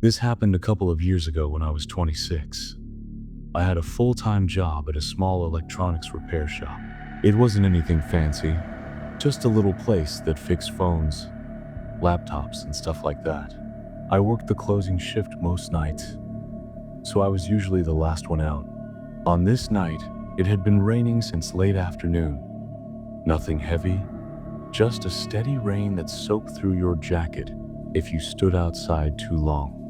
This happened a couple of years ago when I was 26. I had a full-time job at a small electronics repair shop. It wasn't anything fancy, just a little place that fixed phones, laptops, and stuff like that. I worked the closing shift most nights, so I was usually the last one out. On this night, it had been raining since late afternoon. Nothing heavy, just a steady rain that soaked through your jacket if you stood outside too long.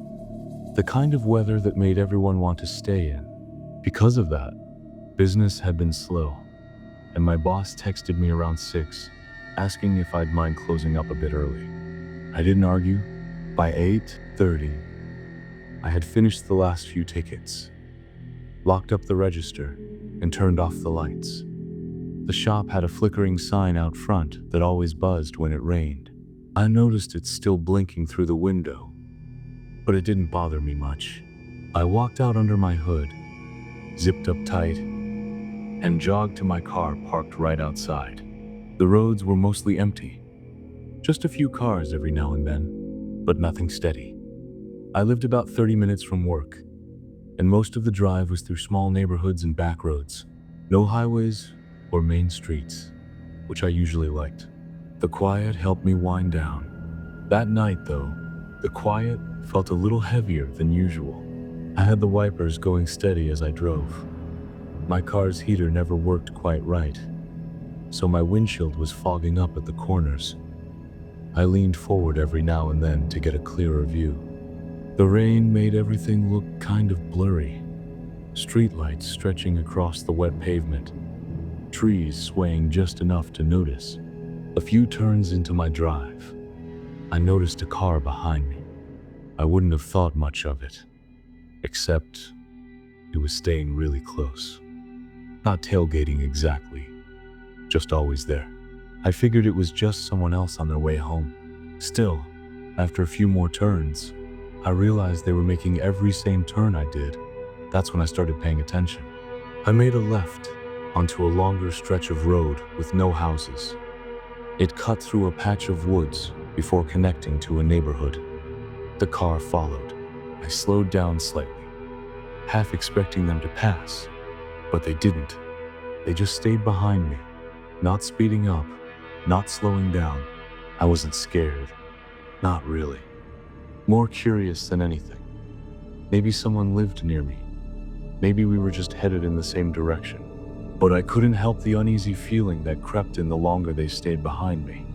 The kind of weather that made everyone want to stay in. Because of that, business had been slow, and my boss texted me around 6, asking if I'd mind closing up a bit early. I didn't argue. By 8:30, I had finished the last few tickets, locked up the register, and turned off the lights. The shop had a flickering sign out front that always buzzed when it rained. I noticed it still blinking through the window, but it didn't bother me much. I walked out under my hood, zipped up tight, and jogged to my car parked right outside. The roads were mostly empty, just a few cars every now and then, but nothing steady. I lived about 30 minutes from work, and most of the drive was through small neighborhoods and back roads. No highways or main streets, which I usually liked. The quiet helped me wind down. That night, though, the quiet felt a little heavier than usual. I had the wipers going steady as I drove. My car's heater never worked quite right, so my windshield was fogging up at the corners. I leaned forward every now and then to get a clearer view. The rain made everything look kind of blurry. Streetlights stretching across the wet pavement, trees swaying just enough to notice. A few turns into my drive, I noticed a car behind me. I wouldn't have thought much of it, except it was staying really close. Not tailgating exactly, just always there. I figured it was just someone else on their way home. Still, after a few more turns, I realized they were making every same turn I did. That's when I started paying attention. I made a left onto a longer stretch of road with no houses. It cut through a patch of woods before connecting to a neighborhood. The car followed. I slowed down slightly, half expecting them to pass, but they didn't. They just stayed behind me, not speeding up, not slowing down. I wasn't scared. Not really. More curious than anything. Maybe someone lived near me. Maybe we were just headed in the same direction. But I couldn't help the uneasy feeling that crept in the longer they stayed behind me.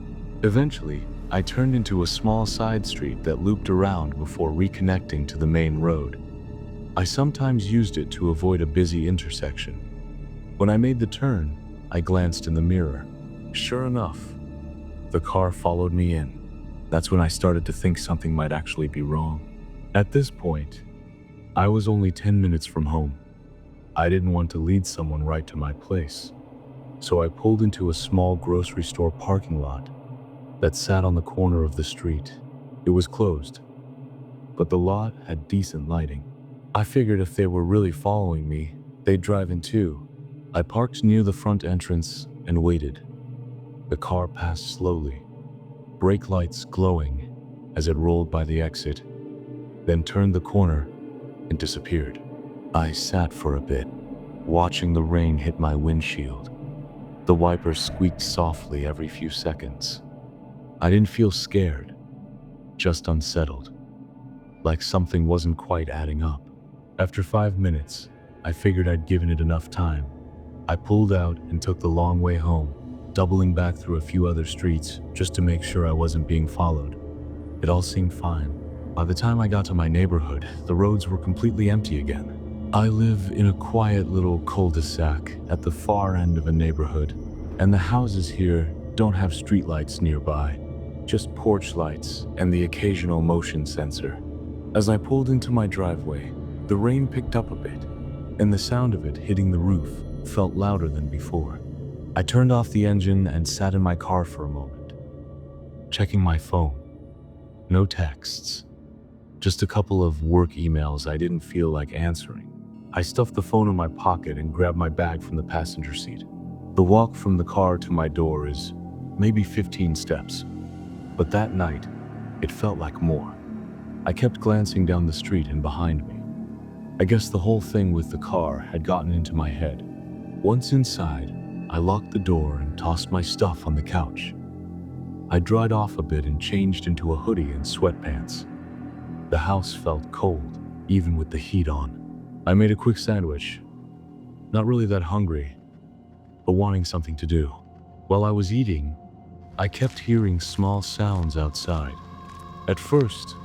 Eventually, I turned into a small side street that looped around before reconnecting to the main road. I sometimes used it to avoid a busy intersection. When I made the turn, I glanced in the mirror. Sure enough, the car followed me in. That's when I started to think something might actually be wrong. At this point, I was only 10 minutes from home. I didn't want to lead someone right to my place, so I pulled into a small grocery store parking lot that sat on the corner of the street. It was closed, but the lot had decent lighting. I figured if they were really following me, they'd drive in too. I parked near the front entrance and waited. The car passed slowly, brake lights glowing as it rolled by the exit, then turned the corner and disappeared. I sat for a bit, watching the rain hit my windshield. The wipers squeaked softly every few seconds. I didn't feel scared, just unsettled, like something wasn't quite adding up. After 5 minutes, I figured I'd given it enough time. I pulled out and took the long way home, doubling back through a few other streets just to make sure I wasn't being followed. It all seemed fine. By the time I got to my neighborhood, the roads were completely empty again. I live in a quiet little cul-de-sac at the far end of a neighborhood, and the houses here don't have streetlights nearby, just porch lights and the occasional motion sensor. As I pulled into my driveway, the rain picked up a bit, and the sound of it hitting the roof felt louder than before. I turned off the engine and sat in my car for a moment, checking my phone. No texts, just a couple of work emails I didn't feel like answering. I stuffed the phone in my pocket and grabbed my bag from the passenger seat. The walk from the car to my door is maybe 15 steps, but that night, it felt like more. I kept glancing down the street and behind me. I guess the whole thing with the car had gotten into my head. Once inside, I locked the door and tossed my stuff on the couch. I dried off a bit and changed into a hoodie and sweatpants. The house felt cold, even with the heat on. I made a quick sandwich, not really that hungry, but wanting something to do. While I was eating, I kept hearing small sounds outside. At first,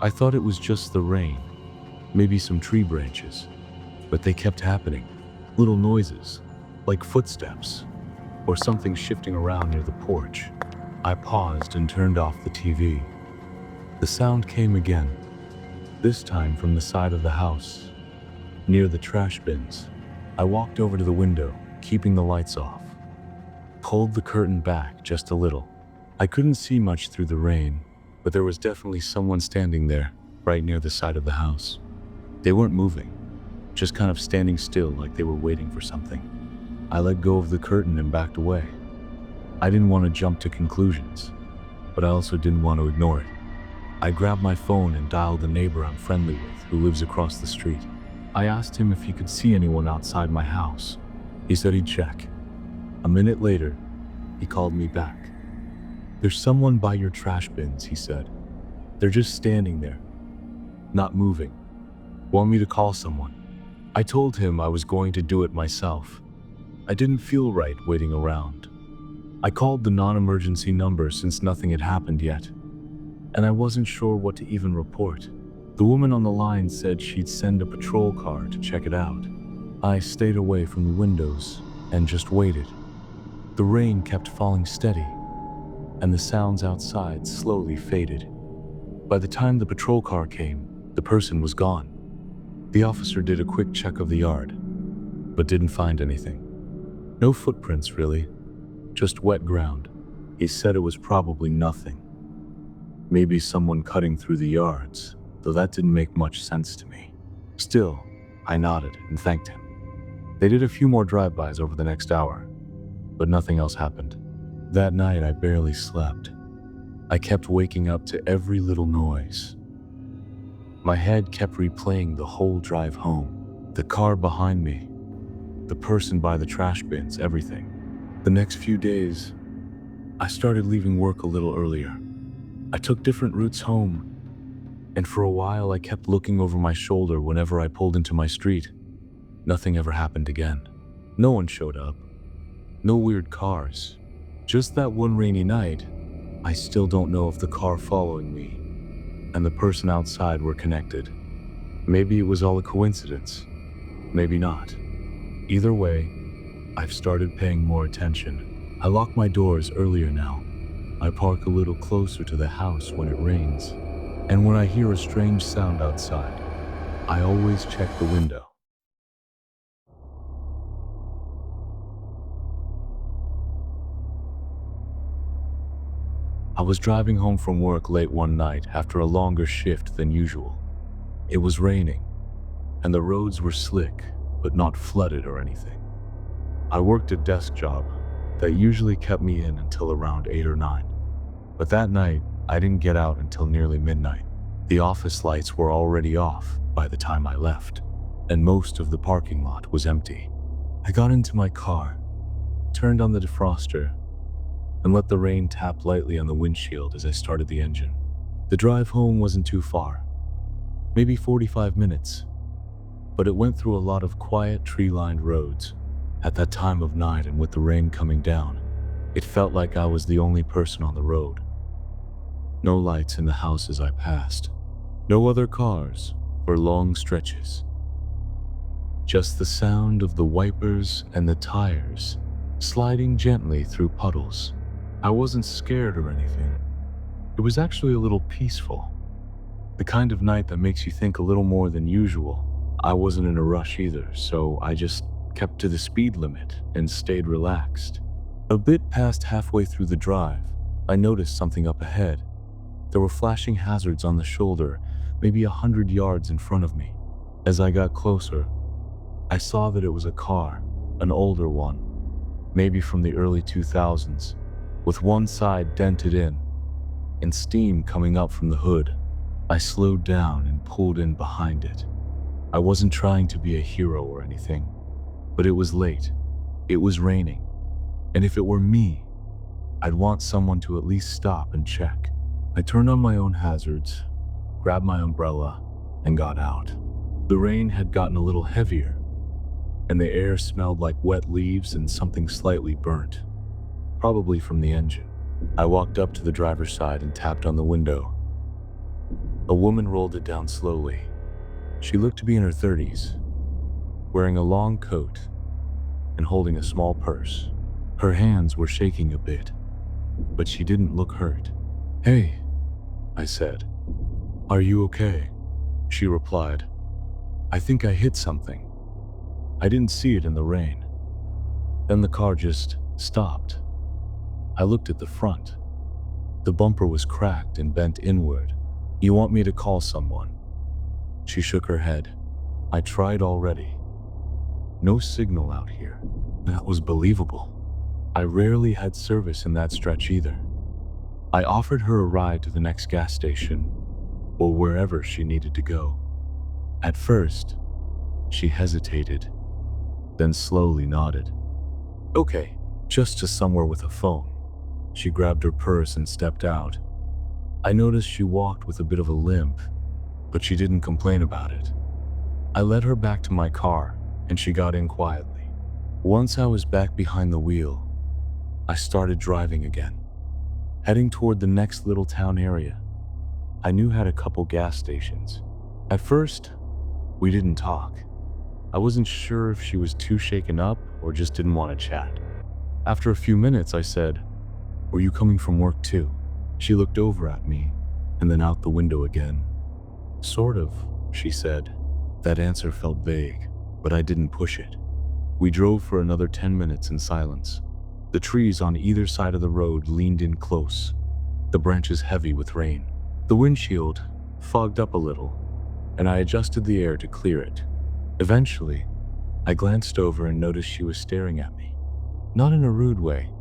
I thought it was just the rain, maybe some tree branches, but they kept happening. Little noises, like footsteps, or something shifting around near the porch. I paused and turned off the TV. The sound came again, this time from the side of the house, near the trash bins. I walked over to the window, keeping the lights off, pulled the curtain back just a little. I couldn't see much through the rain, but there was definitely someone standing there, right near the side of the house. They weren't moving, just kind of standing still like they were waiting for something. I let go of the curtain and backed away. I didn't want to jump to conclusions, but I also didn't want to ignore it. I grabbed my phone and dialed the neighbor I'm friendly with who lives across the street. I asked him if he could see anyone outside my house. He said he'd check. A minute later, he called me back. "There's someone by your trash bins," he said. "They're just standing there, not moving. Want me to call someone?" I told him I was going to do it myself. I didn't feel right waiting around. I called the non-emergency number since nothing had happened yet, and I wasn't sure what to even report. The woman on the line said she'd send a patrol car to check it out. I stayed away from the windows and just waited. The rain kept falling steady, and the sounds outside slowly faded. By the time the patrol car came, the person was gone. The officer did a quick check of the yard, but didn't find anything. No footprints, really, just wet ground. He said it was probably nothing. Maybe someone cutting through the yards, though that didn't make much sense to me. Still, I nodded and thanked him. They did a few more drive-bys over the next hour, but nothing else happened. That night, I barely slept. I kept waking up to every little noise. My head kept replaying the whole drive home. The car behind me, the person by the trash bins, everything. The next few days, I started leaving work a little earlier. I took different routes home, and for a while I kept looking over my shoulder whenever I pulled into my street. Nothing ever happened again. No one showed up. No weird cars. Just that one rainy night, I still don't know if the car following me and the person outside were connected. Maybe it was all a coincidence. Maybe not. Either way, I've started paying more attention. I lock my doors earlier now. I park a little closer to the house when it rains. And when I hear a strange sound outside, I always check the window. I was driving home from work late one night after a longer shift than usual. It was raining, and the roads were slick, but not flooded or anything. I worked a desk job that usually kept me in until around 8 or 9. But that night, I didn't get out until nearly midnight. The office lights were already off by the time I left, and most of the parking lot was empty. I got into my car, turned on the defroster, and let the rain tap lightly on the windshield as I started the engine. The drive home wasn't too far, maybe 45 minutes, but it went through a lot of quiet, tree-lined roads. At that time of night and with the rain coming down, it felt like I was the only person on the road. No lights in the houses I passed. No other cars for long stretches. Just the sound of the wipers and the tires sliding gently through puddles. I wasn't scared or anything. It was actually a little peaceful. The kind of night that makes you think a little more than usual. I wasn't in a rush either, so I just kept to the speed limit and stayed relaxed. A bit past halfway through the drive, I noticed something up ahead. There were flashing hazards on the shoulder, maybe 100 yards in front of me. As I got closer, I saw that it was a car, an older one, maybe from the early 2000s, with one side dented in, and steam coming up from the hood. I slowed down and pulled in behind it. I wasn't trying to be a hero or anything, but it was late. It was raining. And if it were me, I'd want someone to at least stop and check. I turned on my own hazards, grabbed my umbrella, and got out. The rain had gotten a little heavier, and the air smelled like wet leaves and something slightly burnt, probably from the engine. I walked up to the driver's side and tapped on the window. A woman rolled it down slowly. She looked to be in her 30s, wearing a long coat and holding a small purse. Her hands were shaking a bit, but she didn't look hurt. "Hey," I said. "Are you okay?" She replied, "I think I hit something. I didn't see it in the rain." Then the car just stopped. I looked at the front. The bumper was cracked and bent inward. "You want me to call someone?" She shook her head. "I tried already. No signal out here." That was believable. I rarely had service in that stretch either. I offered her a ride to the next gas station, or wherever she needed to go. At first, she hesitated, then slowly nodded. "Okay, just to somewhere with a phone." She grabbed her purse and stepped out. I noticed she walked with a bit of a limp, but she didn't complain about it. I led her back to my car, and she got in quietly. Once I was back behind the wheel, I started driving again, heading toward the next little town area. I knew had a couple gas stations. At first, we didn't talk. I wasn't sure if she was too shaken up or just didn't want to chat. After a few minutes, I said, "Were you coming from work too?" She looked over at me and then out the window again. "Sort of," she said. That answer felt vague, but I didn't push it. We drove for another 10 minutes in silence. The trees on either side of the road leaned in close, the branches heavy with rain. The windshield fogged up a little, and I adjusted the air to clear it. Eventually, I glanced over and noticed she was staring at me. Not in a rude way,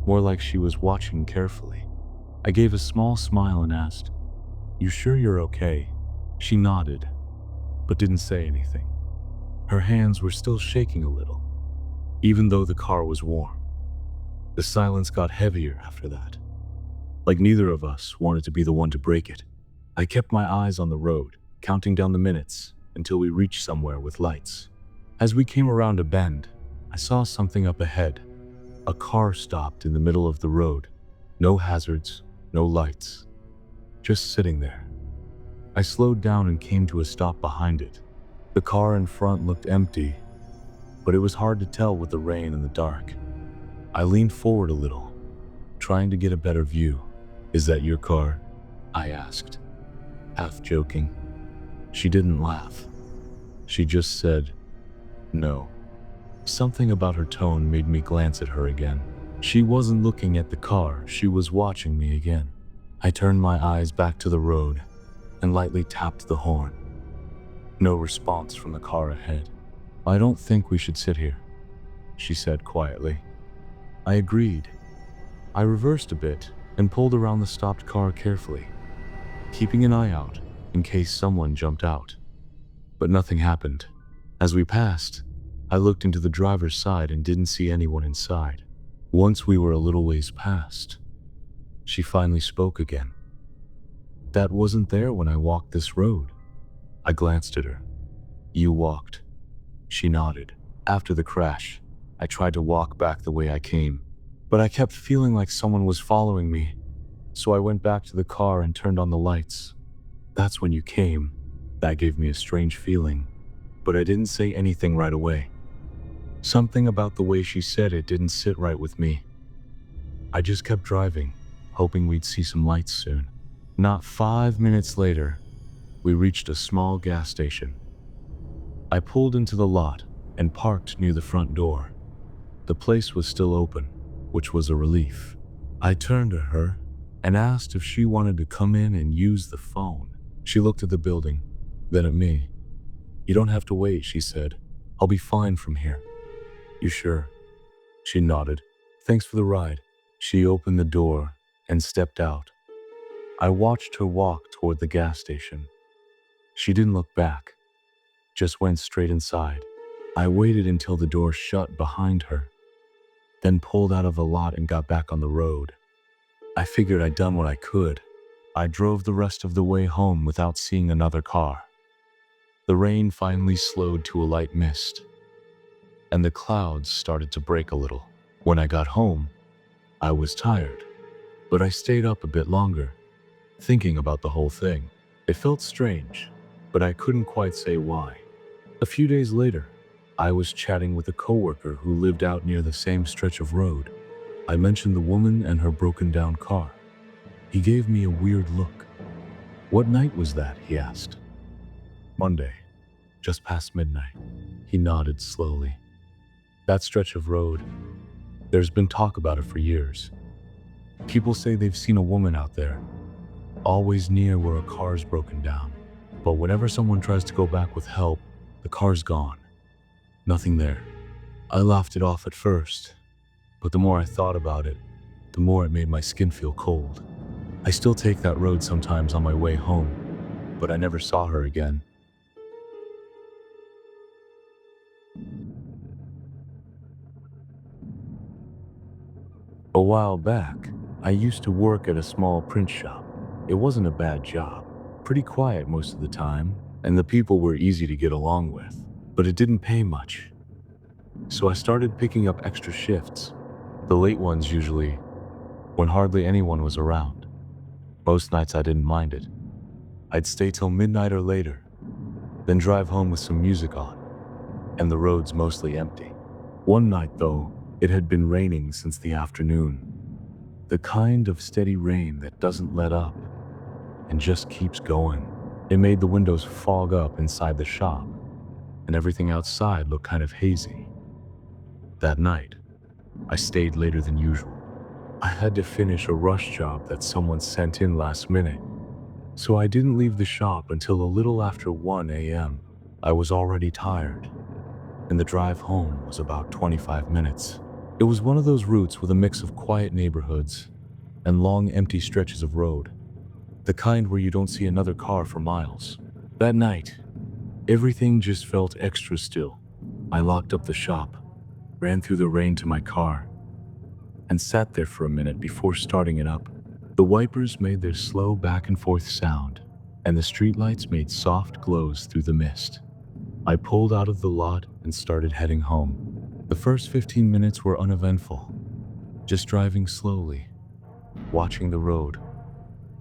more like she was watching carefully. I gave a small smile and asked, "You sure you're okay?" She nodded, but didn't say anything. Her hands were still shaking a little, even though the car was warm. The silence got heavier after that, like neither of us wanted to be the one to break it. I kept my eyes on the road, counting down the minutes until we reached somewhere with lights. As we came around a bend, I saw something up ahead. A car stopped in the middle of the road. No hazards, no lights, just sitting there. I slowed down and came to a stop behind it. The car in front looked empty, but it was hard to tell with the rain and the dark. I leaned forward a little, trying to get a better view. "Is that your car?" I asked, half joking. She didn't laugh. She just said, "No." Something about her tone made me glance at her again. She wasn't looking at the car, she was watching me again. I turned my eyes back to the road and lightly tapped the horn. No response from the car ahead. "I don't think we should sit here," she said quietly. I agreed. I reversed a bit and pulled around the stopped car carefully, keeping an eye out in case someone jumped out. But nothing happened. As we passed, I looked into the driver's side and didn't see anyone inside. Once we were a little ways past, she finally spoke again. "That wasn't there when I walked this road." I glanced at her. "You walked." She nodded. "After the crash, I tried to walk back the way I came, but I kept feeling like someone was following me, so I went back to the car and turned on the lights. That's when you came." That gave me a strange feeling, but I didn't say anything right away. Something about the way she said it didn't sit right with me. I just kept driving, hoping we'd see some lights soon. Not 5 minutes later, we reached a small gas station. I pulled into the lot and parked near the front door. The place was still open, which was a relief. I turned to her and asked if she wanted to come in and use the phone. She looked at the building, then at me. "You don't have to wait," she said. "I'll be fine from here." "You sure?" She nodded. "Thanks for the ride." She opened the door and stepped out. I watched her walk toward the gas station. She didn't look back, just went straight inside. I waited until the door shut behind her, then pulled out of the lot and got back on the road. I figured I'd done what I could. I drove the rest of the way home without seeing another car. The rain finally slowed to a light mist, and the clouds started to break a little. When I got home, I was tired, but I stayed up a bit longer, thinking about the whole thing. It felt strange, but I couldn't quite say why. A few days later, I was chatting with a coworker who lived out near the same stretch of road. I mentioned the woman and her broken down car. He gave me a weird look. "What night was that?" he asked. "Monday, just past midnight." He nodded slowly. "That stretch of road, there's been talk about it for years. People say they've seen a woman out there, always near where a car's broken down. But whenever someone tries to go back with help, the car's gone. Nothing there." I laughed it off at first, but the more I thought about it, the more it made my skin feel cold. I still take that road sometimes on my way home, but I never saw her again. A while back, I used to work at a small print shop. It wasn't a bad job, pretty quiet most of the time, and the people were easy to get along with, but it didn't pay much. So I started picking up extra shifts, the late ones usually, when hardly anyone was around. Most nights I didn't mind it. I'd stay till midnight or later, then drive home with some music on, and the roads mostly empty. One night though, it had been raining since the afternoon. The kind of steady rain that doesn't let up and just keeps going. It made the windows fog up inside the shop, and everything outside looked kind of hazy. That night, I stayed later than usual. I had to finish a rush job that someone sent in last minute, so I didn't leave the shop until a little after 1 a.m. I was already tired, and the drive home was about 25 minutes. It was one of those routes with a mix of quiet neighborhoods and long empty stretches of road, the kind where you don't see another car for miles. That night, everything just felt extra still. I locked up the shop, ran through the rain to my car, and sat there for a minute before starting it up. The wipers made their slow back and forth sound, and the streetlights made soft glows through the mist. I pulled out of the lot and started heading home. The first 15 minutes were uneventful, just driving slowly, watching the road,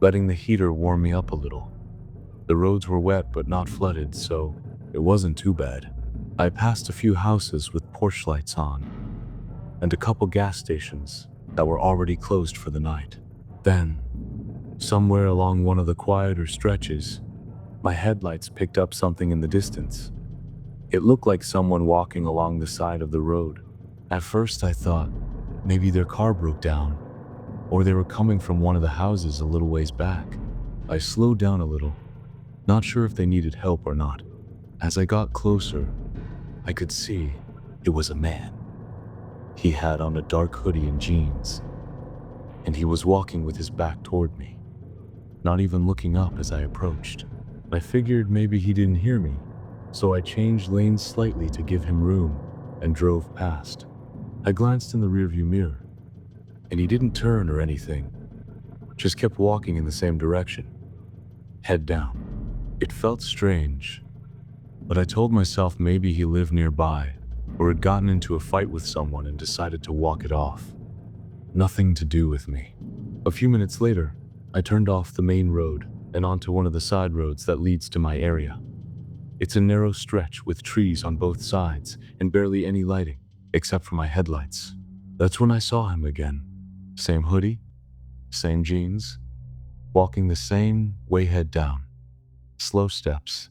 letting the heater warm me up a little. The roads were wet but not flooded, so it wasn't too bad. I passed a few houses with porch lights on, and a couple gas stations that were already closed for the night. Then, somewhere along one of the quieter stretches, my headlights picked up something in the distance. It looked like someone walking along the side of the road. At first I thought maybe their car broke down, or they were coming from one of the houses a little ways back. I slowed down a little, not sure if they needed help or not. As I got closer, I could see it was a man. He had on a dark hoodie and jeans, and he was walking with his back toward me, not even looking up as I approached. I figured maybe he didn't hear me, so I changed lanes slightly to give him room and drove past. I glanced in the rearview mirror, and he didn't turn or anything, just kept walking in the same direction, head down. It felt strange, but I told myself maybe he lived nearby or had gotten into a fight with someone and decided to walk it off. Nothing to do with me. A few minutes later, I turned off the main road and onto one of the side roads that leads to my area. It's a narrow stretch with trees on both sides and barely any lighting, except for my headlights. That's when I saw him again. Same hoodie, same jeans, walking the same way, head down. Slow steps,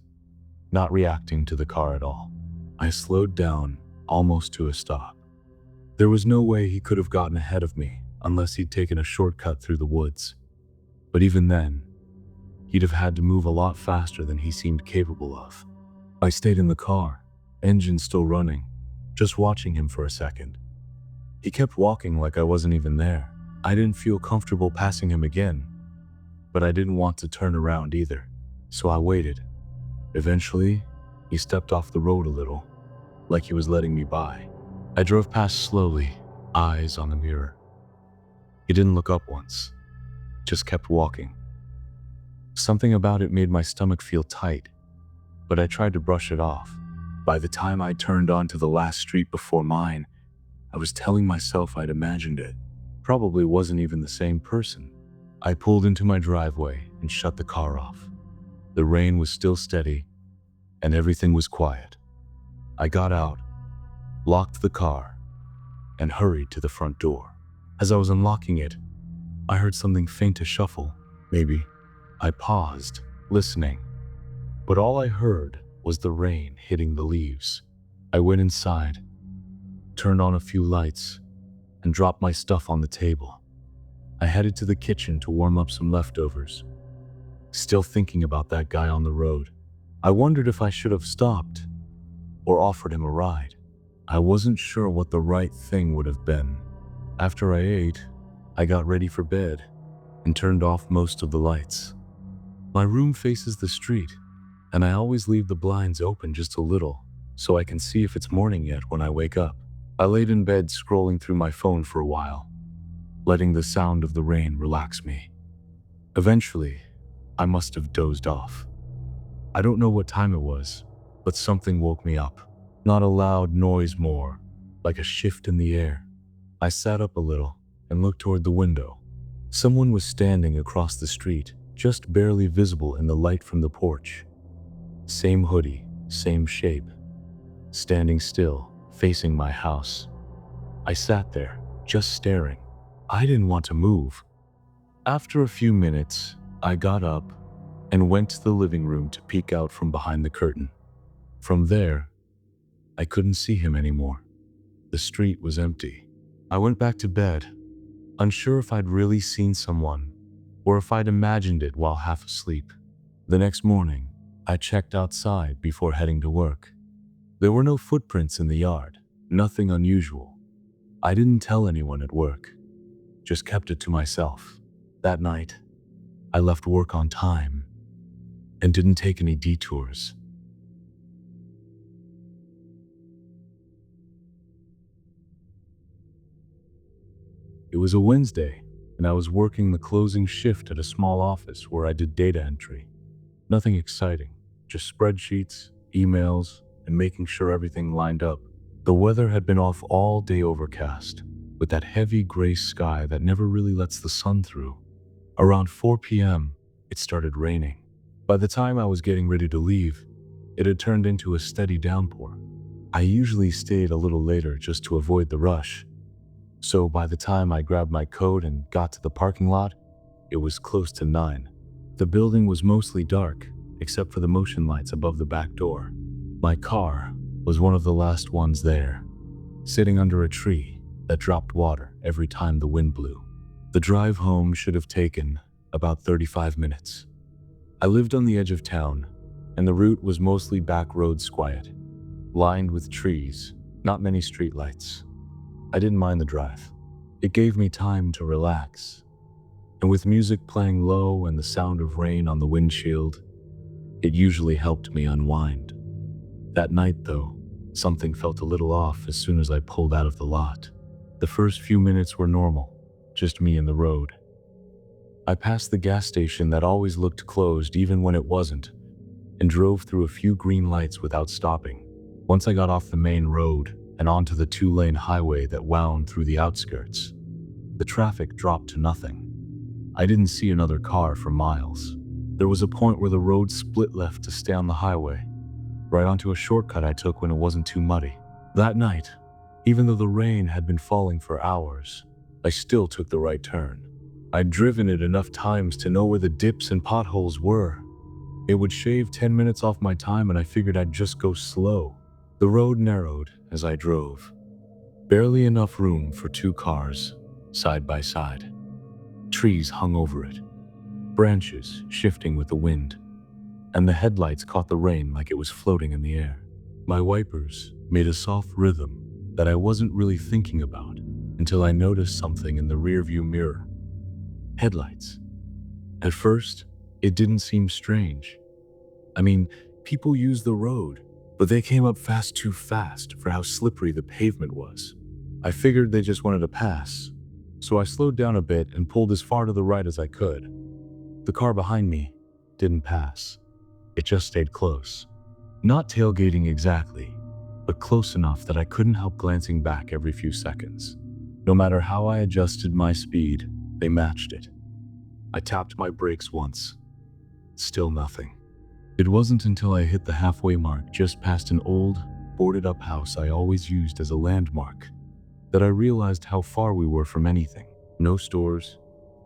not reacting to the car at all. I slowed down, almost to a stop. There was no way he could have gotten ahead of me unless he'd taken a shortcut through the woods. But even then, he'd have had to move a lot faster than he seemed capable of. I stayed in the car, engine still running, just watching him for a second. He kept walking like I wasn't even there. I didn't feel comfortable passing him again, but I didn't want to turn around either, so I waited. Eventually, he stepped off the road a little, like he was letting me by. I drove past slowly, eyes on the mirror. He didn't look up once, just kept walking. Something about it made my stomach feel tight, but I tried to brush it off. By the time I turned onto the last street before mine, I was telling myself I'd imagined it. Probably wasn't even the same person. I pulled into my driveway and shut the car off. The rain was still steady, and everything was quiet. I got out, locked the car, and hurried to the front door. As I was unlocking it, I heard something faint to shuffle. Maybe. I paused, listening, but all I heard was the rain hitting the leaves. I went inside, turned on a few lights, and dropped my stuff on the table. I headed to the kitchen to warm up some leftovers. Still thinking about that guy on the road, I wondered if I should have stopped or offered him a ride. I wasn't sure what the right thing would have been. After I ate, I got ready for bed and turned off most of the lights. My room faces the street, and I always leave the blinds open just a little so I can see if it's morning yet when I wake up. I laid in bed scrolling through my phone for a while, letting the sound of the rain relax me. Eventually, I must have dozed off. I don't know what time it was, but something woke me up. Not a loud noise more, like a shift in the air. I sat up a little and looked toward the window. Someone was standing across the street, just barely visible in the light from the porch. Same hoodie, same shape, standing still, facing my house. I sat there, just staring. I didn't want to move. After a few minutes, I got up and went to the living room to peek out from behind the curtain. From there, I couldn't see him anymore. The street was empty. I went back to bed, unsure if I'd really seen someone or if I'd imagined it while half asleep. The next morning, I checked outside before heading to work. There were no footprints in the yard, nothing unusual. I didn't tell anyone at work, just kept it to myself. That night, I left work on time and didn't take any detours. It was a Wednesday, and I was working the closing shift at a small office where I did data entry. Nothing exciting, just spreadsheets, emails, and making sure everything lined up. The weather had been off all day, overcast, with that heavy gray sky that never really lets the sun through. Around 4 p.m., it started raining. By the time I was getting ready to leave, it had turned into a steady downpour. I usually stayed a little later just to avoid the rush. So by the time I grabbed my coat and got to the parking lot, it was close to 9. The building was mostly dark, except for the motion lights above the back door. My car was one of the last ones there, sitting under a tree that dropped water every time the wind blew. The drive home should have taken about 35 minutes. I lived on the edge of town, and the route was mostly back roads, quiet, lined with trees, not many streetlights. I didn't mind the drive. It gave me time to relax. And with music playing low and the sound of rain on the windshield, it usually helped me unwind. That night, though, something felt a little off as soon as I pulled out of the lot. The first few minutes were normal, just me and the road. I passed the gas station that always looked closed even when it wasn't, and drove through a few green lights without stopping. Once I got off the main road and onto the 2-lane highway that wound through the outskirts, the traffic dropped to nothing. I didn't see another car for miles. There was a point where the road split left to stay on the highway, right onto a shortcut I took when it wasn't too muddy. That night, even though the rain had been falling for hours, I still took the right turn. I'd driven it enough times to know where the dips and potholes were. It would shave 10 minutes off my time, and I figured I'd just go slow. The road narrowed as I drove. Barely enough room for 2 cars, side by side. Trees hung over it, branches shifting with the wind, and the headlights caught the rain like it was floating in the air. My wipers made a soft rhythm that I wasn't really thinking about until I noticed something in the rearview mirror. Headlights. At first, it didn't seem strange. I mean, people use the road, but they came up fast too fast for how slippery the pavement was. I figured they just wanted to pass, so I slowed down a bit and pulled as far to the right as I could. The car behind me didn't pass. It just stayed close. Not tailgating exactly, but close enough that I couldn't help glancing back every few seconds. No matter how I adjusted my speed, they matched it. I tapped my brakes once. Still nothing. It wasn't until I hit the halfway mark just past an old, boarded-up house I always used as a landmark that I realized how far we were from anything. No stores,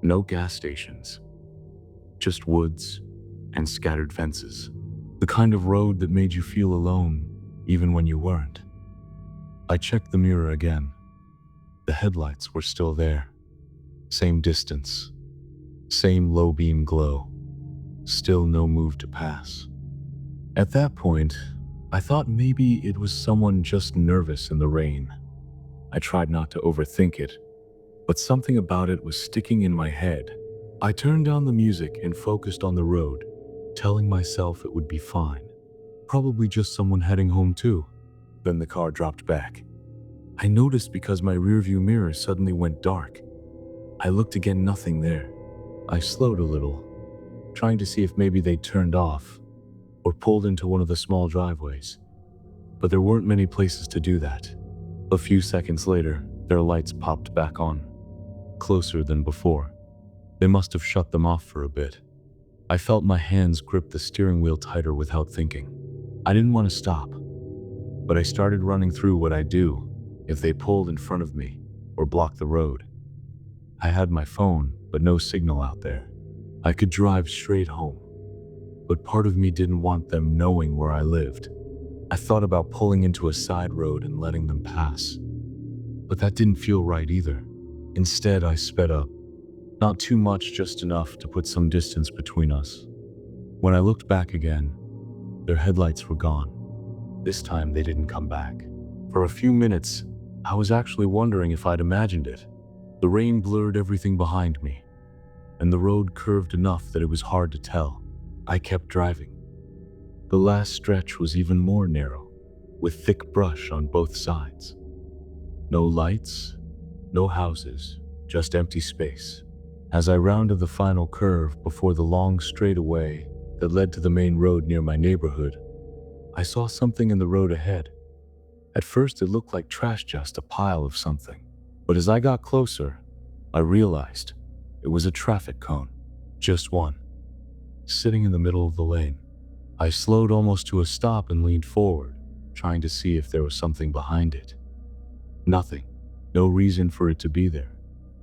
no gas stations. Just woods and scattered fences. The kind of road that made you feel alone, even when you weren't. I checked the mirror again. The headlights were still there. Same distance. Same low beam glow. Still no move to pass. At that point, I thought maybe it was someone just nervous in the rain. I tried not to overthink it, but something about it was sticking in my head. I turned down the music and focused on the road, telling myself it would be fine. Probably just someone heading home too. Then the car dropped back. I noticed because my rearview mirror suddenly went dark. I looked again, nothing there. I slowed a little, trying to see if maybe they turned off or pulled into one of the small driveways. But there weren't many places to do that. A few seconds later, their lights popped back on, closer than before. They must have shut them off for a bit. I felt my hands grip the steering wheel tighter without thinking. I didn't want to stop, but I started running through what I'd do if they pulled in front of me or blocked the road. I had my phone, but no signal out there. I could drive straight home, but part of me didn't want them knowing where I lived. I thought about pulling into a side road and letting them pass, but that didn't feel right either. Instead, I sped up. Not too much, just enough to put some distance between us. When I looked back again, their headlights were gone. This time they didn't come back. For a few minutes, I was actually wondering if I'd imagined it. The rain blurred everything behind me, and the road curved enough that it was hard to tell. I kept driving. The last stretch was even more narrow, with thick brush on both sides. No lights, no houses, just empty space. As I rounded the final curve before the long straightaway that led to the main road near my neighborhood, I saw something in the road ahead. At first it looked like trash, just a pile of something. But as I got closer, I realized it was a traffic cone. Just one, sitting in the middle of the lane. I slowed almost to a stop and leaned forward, trying to see if there was something behind it. Nothing. No reason for it to be there.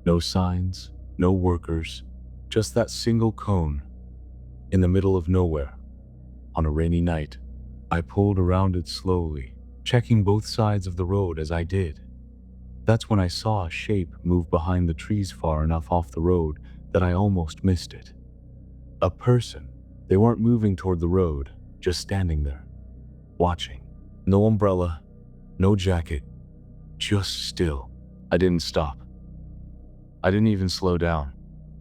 No signs, no workers, just that single cone in the middle of nowhere. On a rainy night, I pulled around it slowly, checking both sides of the road as I did. That's when I saw a shape move behind the trees far enough off the road that I almost missed it. A person. They weren't moving toward the road, just standing there, watching. No umbrella, no jacket, just still. I didn't stop. I didn't even slow down.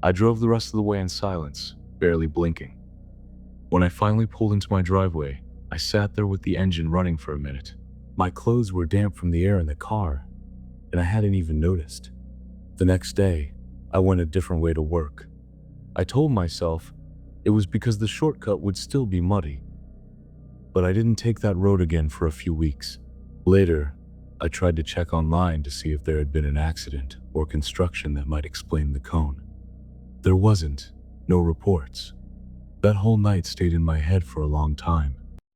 I drove the rest of the way in silence, barely blinking. When I finally pulled into my driveway, I sat there with the engine running for a minute. My clothes were damp from the air in the car, and I hadn't even noticed. The next day, I went a different way to work. I told myself it was because the shortcut would still be muddy. But I didn't take that road again for a few weeks. Later, I tried to check online to see if there had been an accident or construction that might explain the cone. There wasn't. No reports. That whole night stayed in my head for a long time.